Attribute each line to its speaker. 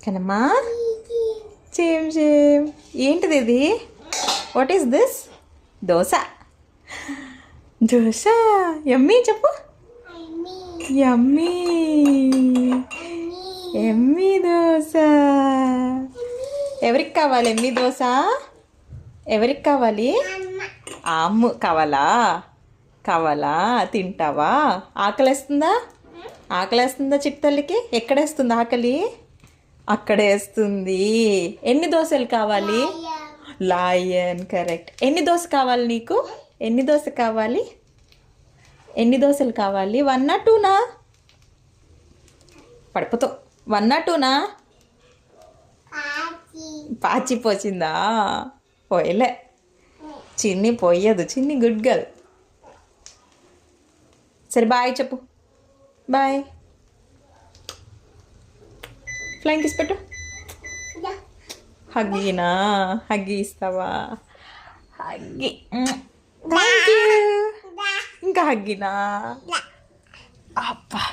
Speaker 1: కనమ్మా same same. ఏంటిది ఇది? What is this? Dosa. Dosa yummy చెప్పు. యమ్మీ ఎమ్మీ దోశ. ఎవరికి కావాలి ఎమ్మీ దోశ? ఎవరికి కావాలి? అమ్ము కావాలా? కావాలా? తింటావా? ఆకలేస్తుందా? ఆకలేస్తుందా చిట్టి తల్లికి? ఎక్కడేస్తుంది ఆకలి? అక్కడేస్తుంది. ఎన్ని దోశలు కావాలి? Lion correct. ఎన్ని దోశ కావాలి నీకు? ఎన్ని దోశ కావాలి? ఎన్ని దోశలు కావాలి? 1 or 2 పడిపోతావు. 1 or 2 పాచి పోచిందా? పోయలే. చిన్ని పోయదు. చిన్ని గుడ్ గర్ల్. సరే బాయ్ చెప్పు. బాయ్. ఫ్లైంగ్ కిస్ పెట్టు. హగ్గీనా? హగ్గీ ఇస్తావా? హగ్గీ. Thank you. ఇంకా హగ్గీనా? అబ్బా.